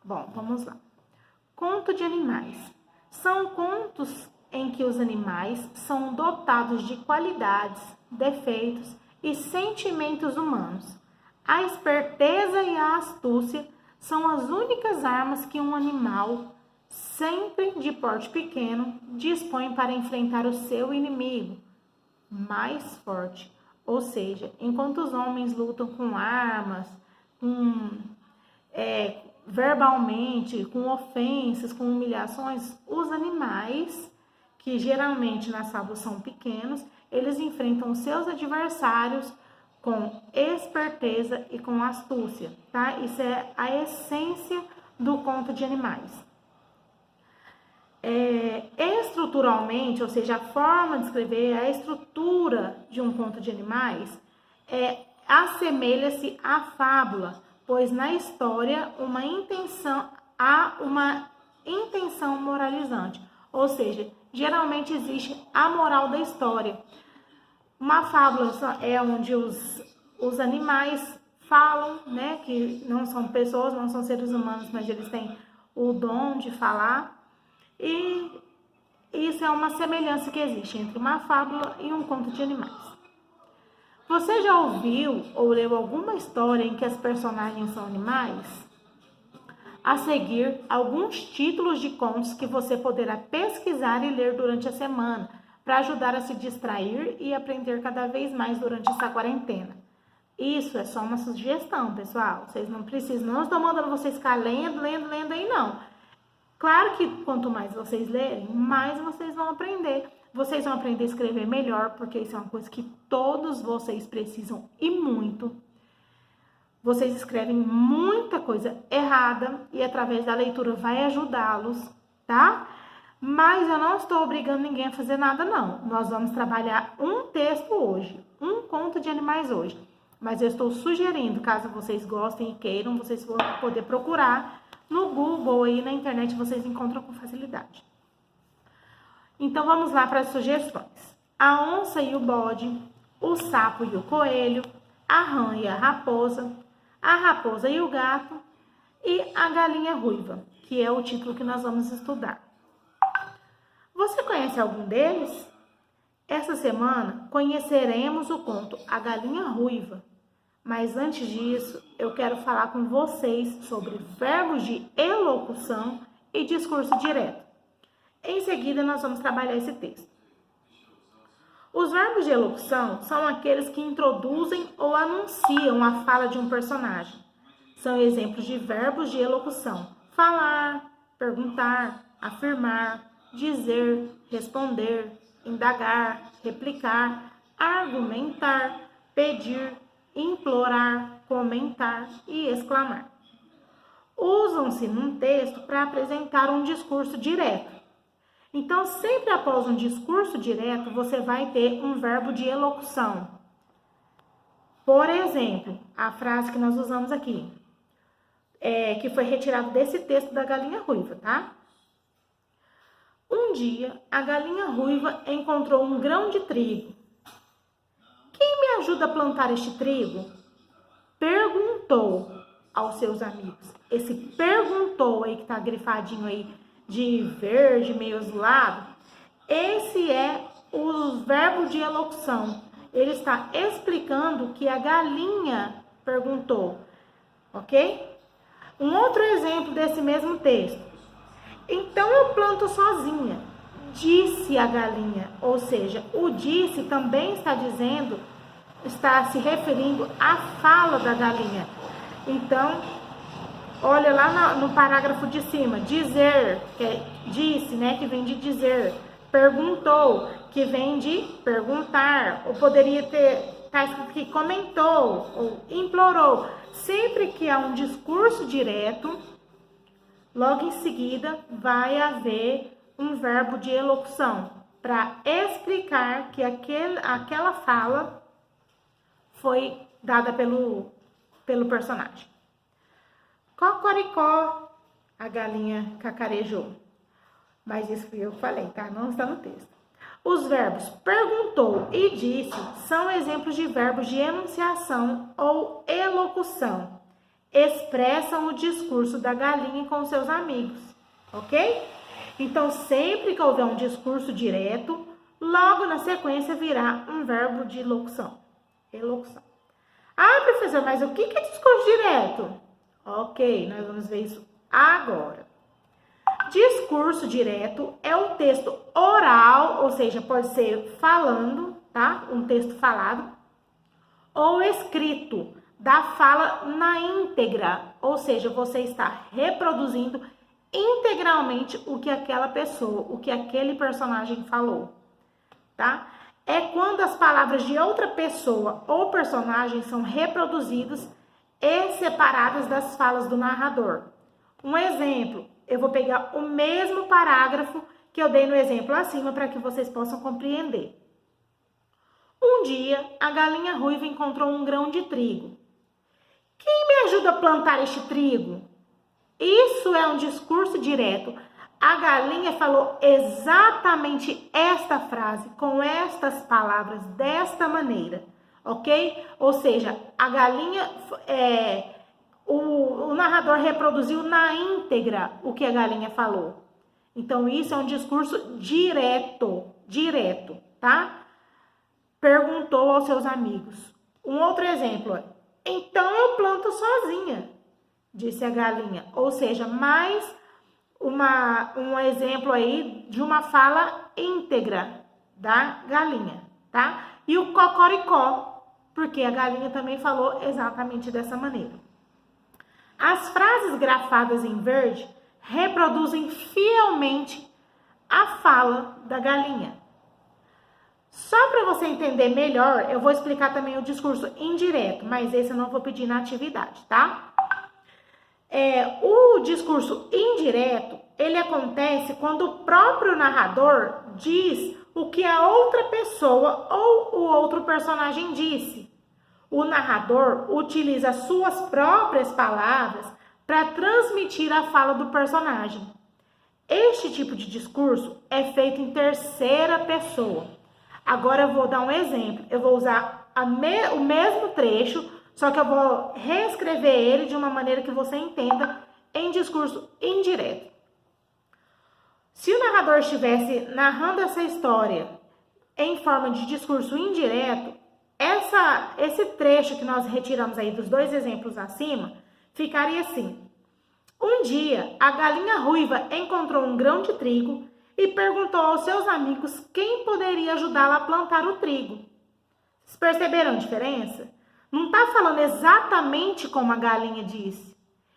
Bom, vamos lá. Conto de animais. São contos em que os animais são dotados de qualidades, defeitos e sentimentos humanos. A esperteza e a astúcia são as únicas armas que um animal, sempre de porte pequeno, dispõe para enfrentar o seu inimigo mais forte. Ou seja, enquanto os homens lutam com armas, verbalmente, com ofensas, com humilhações, os animais, que geralmente nas fábulas são pequenos, eles enfrentam seus adversários com esperteza e com astúcia, tá? Isso é a essência do conto de animais. Estruturalmente, ou seja, a forma de escrever, a estrutura de um conto de animais assemelha-se à fábula, pois na história há uma intenção moralizante, ou seja, geralmente existe a moral da história. Uma fábula é onde os animais falam, né, que não são pessoas, não são seres humanos, mas eles têm o dom de falar, e isso é uma semelhança que existe entre uma fábula e um conto de animais. Você já ouviu ou leu alguma história em que as personagens são animais? A seguir, alguns títulos de contos que você poderá pesquisar e ler durante a semana para ajudar a se distrair e aprender cada vez mais durante essa quarentena. Isso é só uma sugestão, pessoal. Vocês não precisam, não estou mandando vocês ficar lendo aí, não. Claro que quanto mais vocês lerem, mais vocês vão aprender. Vocês vão aprender a escrever melhor, porque isso é uma coisa que todos vocês precisam e muito. Vocês escrevem muita coisa errada e através da leitura vai ajudá-los, tá? Mas eu não estou obrigando ninguém a fazer nada, não. Nós vamos trabalhar um texto hoje, um conto de animais hoje. Mas eu estou sugerindo, caso vocês gostem e queiram, vocês vão poder procurar no Google aí na internet, vocês encontram com facilidade. Então, vamos lá para as sugestões. A onça e o bode, o sapo e o coelho, a rã e a raposa e o gato e a galinha ruiva, que é o título que nós vamos estudar. Você conhece algum deles? Essa semana conheceremos o conto A Galinha Ruiva. Mas antes disso, eu quero falar com vocês sobre verbos de elocução e discurso direto. Em seguida, nós vamos trabalhar esse texto. Os verbos de elocução são aqueles que introduzem ou anunciam a fala de um personagem. São exemplos de verbos de elocução: falar, perguntar, afirmar, dizer, responder, indagar, replicar, argumentar, pedir, implorar, comentar e exclamar. Usam-se num texto para apresentar um discurso direto. Então, sempre após um discurso direto, você vai ter um verbo de elocução. Por exemplo, a frase que nós usamos aqui, que foi retirada desse texto da galinha ruiva, tá? Um dia, a galinha ruiva encontrou um grão de trigo. Quem me ajuda a plantar este trigo? Perguntou aos seus amigos. Esse perguntou aí que tá grifadinho aí de verde, meio azulado, esse é o verbo de elocução. Ele está explicando que a galinha perguntou, ok? Um outro exemplo desse mesmo texto. Então eu planto sozinha, disse a galinha. Ou seja, o disse também está se referindo à fala da galinha. Então, olha lá no parágrafo de cima, dizer, que é disse, né, que vem de dizer, perguntou, que vem de perguntar, ou poderia tá escrito que comentou, ou implorou. Sempre que há um discurso direto, logo em seguida vai haver um verbo de elocução, para explicar que aquela fala foi dada pelo personagem. Cocoricó, a galinha cacarejou. Mas isso fui eu que falei, tá? Não está no texto. Os verbos perguntou e disse são exemplos de verbos de enunciação ou elocução. expressam o discurso da galinha com seus amigos, ok? Então, sempre que houver um discurso direto, logo na sequência virá um verbo de locução. Elocução. Ah, professor, mas o que é discurso direto? Ok, nós vamos ver isso agora. Discurso direto é o texto oral, ou seja, pode ser falando, tá? Um texto falado, ou escrito, da fala na íntegra, ou seja, você está reproduzindo integralmente o que aquela pessoa, o que aquele personagem falou, tá? É quando as palavras de outra pessoa ou personagem são reproduzidas e separadas das falas do narrador. Um exemplo, eu vou pegar o mesmo parágrafo que eu dei no exemplo acima para que vocês possam compreender. Um dia, a galinha ruiva encontrou um grão de trigo. Quem me ajuda a plantar este trigo? Isso é um discurso direto. A galinha falou exatamente esta frase, com estas palavras, desta maneira, ok? Ou seja, a galinha, o narrador reproduziu na íntegra o que a galinha falou. Então, isso é um discurso direto, tá? Perguntou aos seus amigos. Um outro exemplo é: então eu planto sozinha, disse a galinha. Ou seja, mais um exemplo aí de uma fala íntegra da galinha, tá? E o cocoricó, porque a galinha também falou exatamente dessa maneira. As frases grafadas em verde reproduzem fielmente a fala da galinha. Só para você entender melhor, eu vou explicar também o discurso indireto, mas esse eu não vou pedir na atividade, tá? O discurso indireto, ele acontece quando o próprio narrador diz o que a outra pessoa ou o outro personagem disse. O narrador utiliza suas próprias palavras para transmitir a fala do personagem. Este tipo de discurso é feito em terceira pessoa. Agora eu vou dar um exemplo. Eu vou usar o mesmo trecho, só que eu vou reescrever ele de uma maneira que você entenda em discurso indireto. Se o narrador estivesse narrando essa história em forma de discurso indireto, esse trecho que nós retiramos aí dos dois exemplos acima, ficaria assim. Um dia, a galinha ruiva encontrou um grão de trigo e perguntou aos seus amigos quem poderia ajudá-la a plantar o trigo. Vocês perceberam a diferença? Não está falando exatamente como a galinha disse.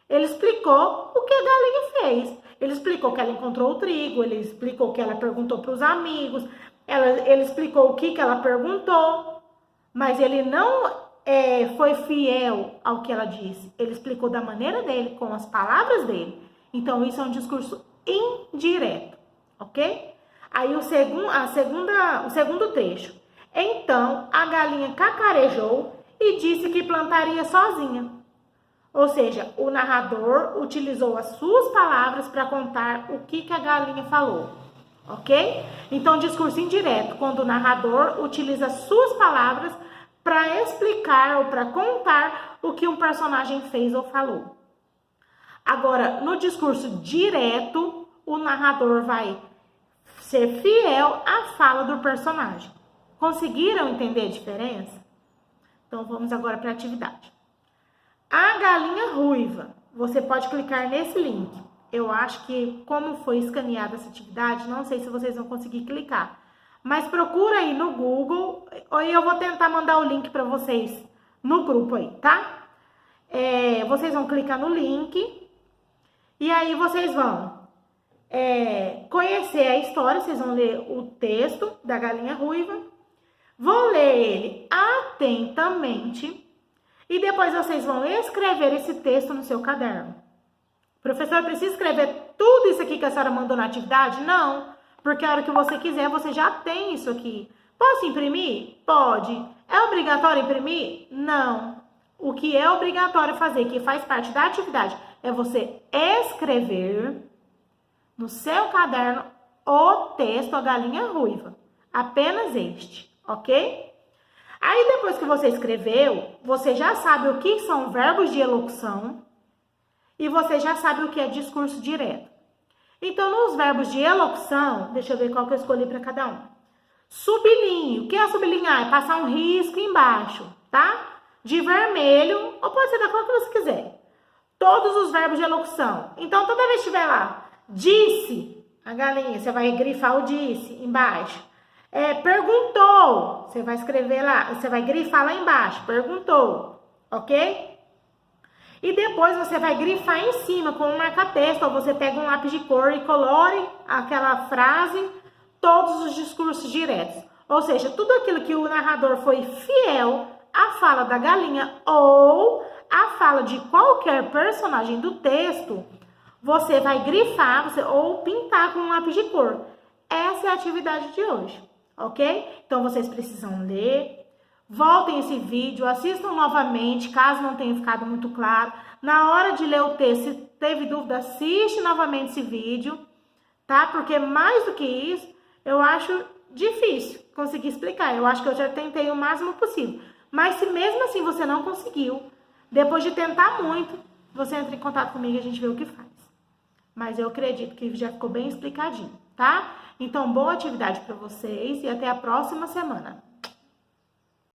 Ele explicou o que a galinha fez. Ele explicou que ela encontrou o trigo, ele explicou que ela perguntou para os amigos, ele explicou o que ela perguntou, mas ele não foi fiel ao que ela disse. Ele explicou da maneira dele, com as palavras dele. Então, isso é um discurso indireto, ok? Aí, o segundo trecho. Então, a galinha cacarejou e disse que plantaria sozinha. Ou seja, o narrador utilizou as suas palavras para contar o que a galinha falou, ok? Então, discurso indireto, quando o narrador utiliza as suas palavras para explicar ou para contar o que um personagem fez ou falou. Agora, no discurso direto, o narrador vai ser fiel à fala do personagem. Conseguiram entender a diferença? Então, vamos agora para a atividade. A galinha ruiva. Você pode clicar nesse link. Eu acho que, como foi escaneada essa atividade, não sei se vocês vão conseguir clicar. Mas procura aí no Google, ou eu vou tentar mandar o link para vocês no grupo aí, tá? Vocês vão clicar no link e aí vocês vão conhecer a história, vocês vão ler o texto da galinha ruiva, vão ler ele atentamente e depois vocês vão escrever esse texto no seu caderno. Professor, precisa escrever tudo isso aqui que a senhora mandou na atividade? Não, porque a hora que você quiser, você já tem isso aqui. Posso imprimir? Pode. É obrigatório imprimir? Não. O que é obrigatório fazer, que faz parte da atividade, é você escrever no seu caderno o texto A Galinha Ruiva. Apenas este, ok? Aí, depois que você escreveu, você já sabe o que são verbos de elocução, e você já sabe o que é discurso direto. Então, nos verbos de elocução, deixa eu ver qual que eu escolhi para cada um. Sublinhe. O que é sublinhar? É passar um risco embaixo, tá? De vermelho, ou pode ser da cor que você quiser. Todos os verbos de elocução. Então, toda vez que estiver lá, disse a galinha, você vai grifar o disse embaixo. Perguntou, você vai escrever lá, você vai grifar lá embaixo, perguntou, ok? E depois você vai grifar em cima com um marca-texto, ou você pega um lápis de cor e colore aquela frase, todos os discursos diretos. Ou seja, tudo aquilo que o narrador foi fiel à fala da galinha ou à fala de qualquer personagem do texto, você vai grifar ou pintar com um lápis de cor. Essa é a atividade de hoje, ok? Então, vocês precisam ler. Voltem esse vídeo, assistam novamente, caso não tenha ficado muito claro. Na hora de ler o texto, se teve dúvida, assiste novamente esse vídeo, tá? Porque mais do que isso, eu acho difícil conseguir explicar. Eu acho que eu já tentei o máximo possível. Mas se mesmo assim você não conseguiu, depois de tentar muito, você entra em contato comigo e a gente vê o que faz. Mas eu acredito que já ficou bem explicadinho, tá? Então, boa atividade para vocês e até a próxima semana.